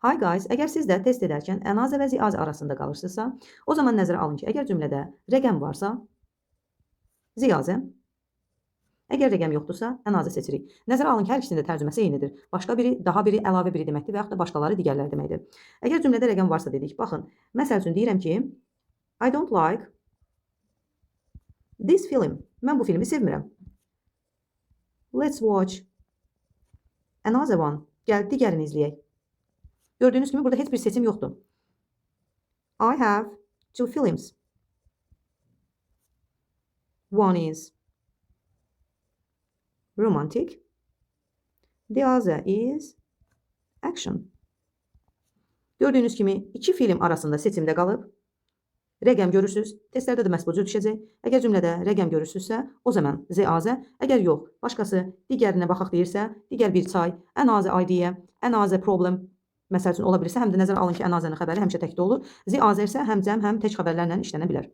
Hi guys, əgər siz də test edərkən ənazə və ziazə arasında qalırsınızsa, o zaman nəzərə alın ki, əgər cümlədə rəqəm varsa, ziyazə, əgər rəqəm yoxdursa, ənazə seçirik. Nəzərə alın ki, hər ikisinin də tərcüməsi eynidir. Başqa biri, daha biri, əlavə biri deməkdir və yaxud da başqaları digərləri deməkdir. Əgər cümlədə rəqəm varsa dedik, baxın, məsəl üçün deyirəm ki, I don't like this film. Mən bu filmi sevmirəm. Let's watch another one. Gəl, digərini izləyək. Gördüyünüz kimi burada heç bir seçim yoxdur. I have two films. One is romantic. The other is action. Gördüyünüz kimi iki film arasında seçimdə qalıb. Rəqəm görürsünüz, testlərdə də məhz bu cür düşəcək. Əgər cümlədə rəqəm görürsünüzsə, o zaman zəazə, əgər yox, başqası digərinə baxaq deyirsə, digər bir çay, ənazə idea, ənazə problem, məsəl üçün ola bilirsə, həm də nəzərə alın ki, ənazənin xəbəri həmişə təkdə olur. Zəazə isə həm cəm, həm tək xəbərlərlə işlənə bilər.